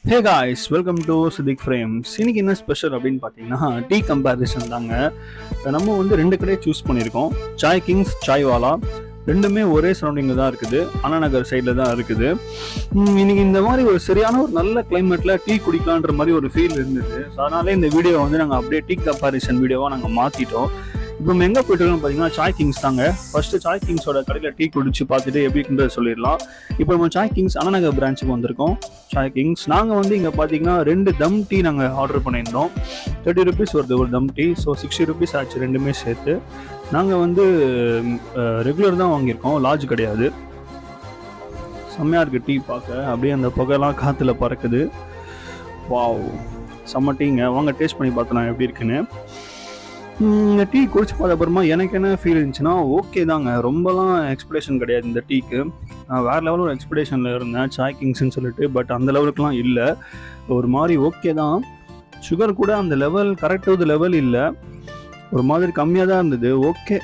Hey guys, welcome to Siddique frames. இன்னைக்கு என்ன special அப்படின்னு பார்த்தீங்கன்னா டீ கம்பேரிசன் தாங்க. நம்ம வந்து ரெண்டு கடையை சூஸ் பண்ணியிருக்கோம், சாய் கிங்ஸ், சாய் வாலா. ரெண்டுமே ஒரே சரௌண்டிங்கில் தான் இருக்குது, அண்ணா நகர் சைடில் தான் இருக்குது. இன்னைக்கு இந்த மாதிரி ஒரு சரியான ஒரு நல்ல கிளைமேட்டில் டீ குடிக்கலான்ற மாதிரி ஒரு ஃபீல் இருந்தது. ஸோ அதனாலே இந்த வீடியோ வந்து நாங்கள் அப்படியே டீ கம்பேரிசன் வீடியோவாக நாங்கள் மாற்றிட்டோம். இப்போ நம்ம எங்கே போயிட்டு பார்த்தீங்கன்னா சாய் கிங்ஸ் தாங்க. ஃபர்ஸ்ட் சாய் கிங்ஸோட கடையில் டீ குடிச்சு பார்த்துட்டு எப்படி இருக்குன்றத சொல்லிடலாம். இப்போ நம்ம சாய் கிங்ஸ் அண்ணா நகர் பிரான்ச்சுக்கு வந்திருக்கோம். சாய் கிங்ஸ் நாங்கள் வந்து இங்கே பார்த்தீங்கன்னா 2 தம் டீ நாங்கள் ஆர்டர் பண்ணியிருந்தோம். 30 rupees வருது ஒரு தம் டீ. ஸோ 60 rupees ஆச்சு ரெண்டுமே சேர்த்து. நாங்கள் வந்து ரெகுலர் தான் வாங்கியிருக்கோம், லார்ஜ் கிடையாது. செம்மையாக இருக்குது டீ பார்க்க, அப்படியே அந்த புகைலாம் காற்றுல பறக்குது. வாவ், செம்ம டீங்க. வாங்க டேஸ்ட் பண்ணி பார்த்தலாம் எப்படி இருக்குன்னு. இந்த டீ குடிச்சு பார்த்த அப்புறமா எனக்கு என்ன ஃபீல் இருந்துச்சுன்னா, ஓகே தாங்க, ரொம்பலாம் எக்ஸ்பெக்டேஷன் கிடையாது இந்த டீக்கு. நான் வேறு லெவலில் ஒரு எக்ஸ்பெக்டேஷனில் இருந்தேன் சாய் கிங்ஸ்ன்னு சொல்லிட்டு. பட் அந்த லெவலுக்குலாம் இல்லை, ஒரு மாதிரி ஓகே தான். சுகர் கூட அந்த லெவல் கரெக்டாக லெவல் இல்லை, ஒரு மாதிரி கம்மியாக தான் இருந்தது. ஓகே,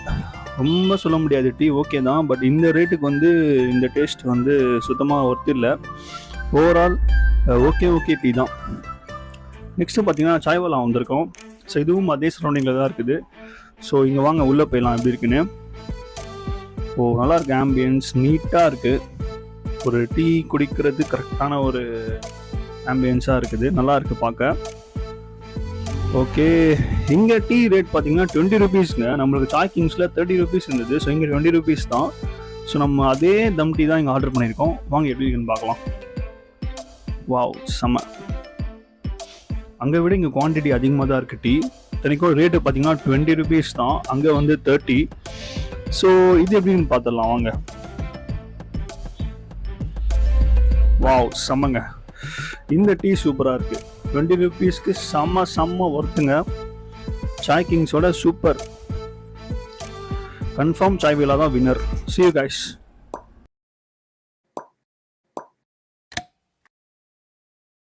ரொம்ப சொல்ல முடியாது, டீ ஓகே தான். பட் இந்த ரேட்டுக்கு வந்து இந்த டேஸ்ட் வந்து சுத்தமாக ஒர்த்து இல்லை. ஓவரால் ஓகே டீ தான். நெக்ஸ்ட்டு பார்த்தீங்கன்னா சாய் வாலா வந்திருக்கோம். ஸோ இதுவும் அதே சரௌண்டிங்கில் தான் இருக்குது. ஸோ இங்கே வாங்க உள்ளே போயிடலாம் எப்படி இருக்குன்னு. நல்லா இருக்குது, ஆம்பியன்ஸ் நீட்டாக இருக்குது. ஒரு டீ குடிக்கிறது கரெக்டான ஒரு ஆம்பியன்ஸாக இருக்குது, நல்லா இருக்குது பார்க்க. ஓகே, இங்கே டீ ரேட் பார்த்தீங்கன்னா 20 rupeesங்க. நம்மளுக்கு சாய் கிங்ஸில் 30 rupees இருந்தது. ஸோ இங்கே 20 rupees தான். ஸோ நம்ம அதே தம் டீ தான் இங்கே ஆர்டர் பண்ணியிருக்கோம். வாங்க எப்படி இருக்குன்னு பார்க்கலாம். வாவ், செம்ம. அங்கே விட இங்கே குவான்டிட்டி அதிகமாக தான் இருக்குது டீ. இத்தனைக்கும் ரேட்டு பார்த்தீங்கன்னா 20 rupees தான், அங்கே வந்து 30. ஸோ இது எப்படின்னு பார்த்துடலாம் வாங்க. வாவ், செம்மங்க. இந்த டீ சூப்பராக இருக்குது. 20 rupeesக்கு செம்ம ஒர்த்துங்க. சாய் கிங்ஸோட சூப்பர். கன்ஃபார்ம் சாய் வாலா தான் வின்னர். See you guys.